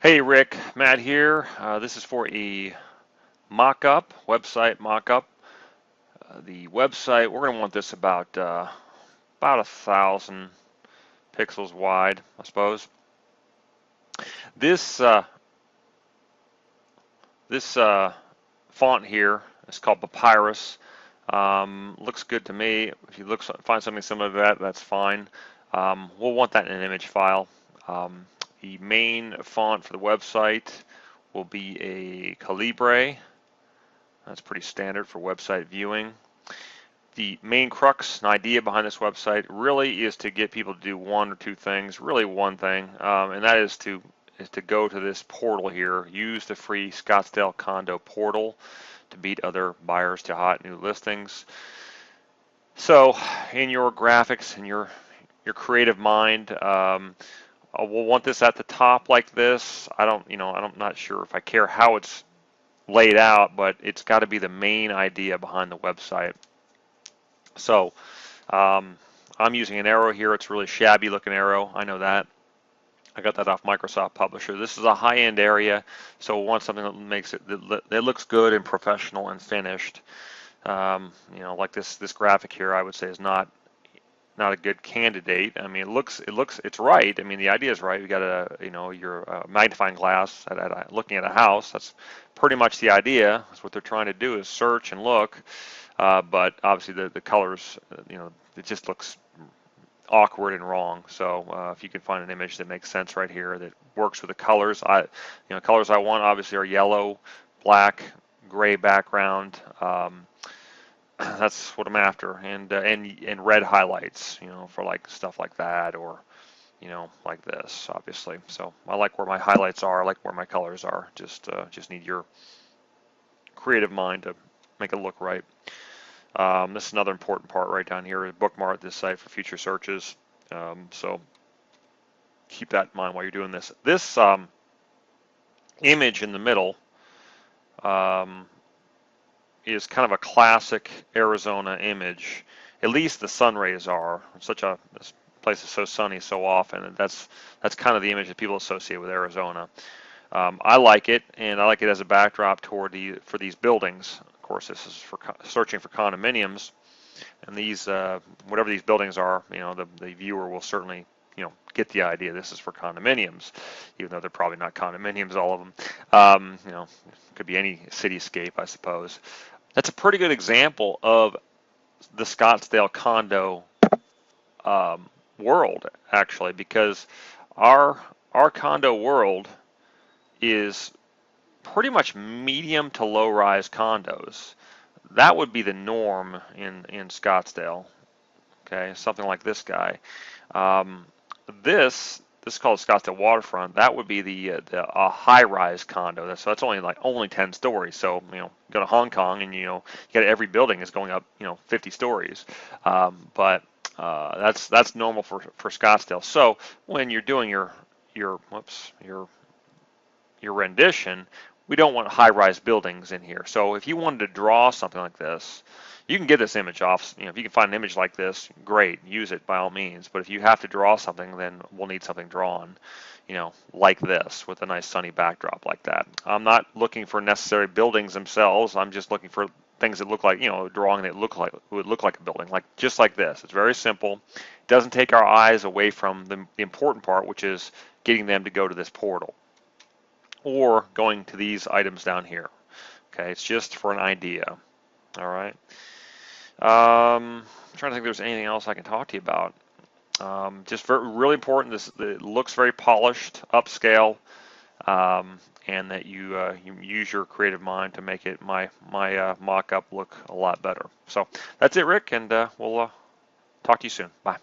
Hey Rick, Matt here. This is for a mock-up, website mock-up. The website, we're going to want this about 1,000 pixels wide, I suppose. This this font here is called Papyrus. Looks good to me. If you find something similar to that, that's fine. We'll want that in an image file. The main font for the website will be a Calibre. That's pretty standard for website viewing. The main crux and idea behind this website really is to get people to do one or two things, really one thing, and that is to go to this portal here, use the free Scottsdale Condo portal to beat other buyers to hot new listings. So in your graphics and your creative mind, we'll want this at the top like this. I'm not sure if I care how it's laid out, but it's got to be the main idea behind the website. So I'm using an arrow here. It's a really shabby looking arrow. I know that. I got that off Microsoft Publisher. This is a high-end area, so we want something that makes it that looks good and professional and finished. Like this graphic here, I would say is not a good candidate. I mean, it's right. I mean, the idea is right. You got your magnifying glass looking at a house. That's pretty much the idea. That's what they're trying to do is search and look. But obviously the colors, it just looks awkward and wrong. So if you can find an image that makes sense right here that works with the colors, colors I want obviously are yellow, black, gray background. That's what I'm after, and red highlights, for like stuff like that, or like this, obviously. So I like where my highlights are. I like where my colors are. Just need your creative mind to make it look right. This is another important part right down here. Bookmark this site for future searches. So keep that in mind while you're doing this. This image in the middle is kind of a classic Arizona image. At least the sun rays are. This place is so sunny so often, and that's kind of the image that people associate with Arizona. I like it, and I like it as a backdrop for these buildings. Of course, this is for searching for condominiums, and these whatever these buildings are, the viewer will certainly get the idea. This is for condominiums, even though they're probably not condominiums, all of them. Could be any cityscape, I suppose. That's a pretty good example of the Scottsdale condo world, actually, because our condo world is pretty much medium to low-rise condos. That would be the norm in Scottsdale. Okay, something like this guy. This is called Scottsdale Waterfront. That would be the high-rise condo. So that's only 10 stories. So go to Hong Kong and you get every building is going up 50 stories. But that's normal for Scottsdale. So when you're doing your rendition, we don't want high-rise buildings in here. So if you wanted to draw something like this, you can get this image off. If you can find an image like this, great, use it by all means. But if you have to draw something, then we'll need something drawn, like this with a nice sunny backdrop like that. I'm not looking for necessary buildings themselves. I'm just looking for things that look like, a drawing that would look like a building, just like this. It's very simple. It doesn't take our eyes away from the important part, which is getting them to go to this portal or going to these items down here. Okay, it's just for an idea. All right. I'm trying to think if there's anything else I can talk to you about. Just really important. It looks very polished, upscale, and that you use your creative mind to make my mock-up look a lot better. So that's it, Rick, and we'll talk to you soon. Bye.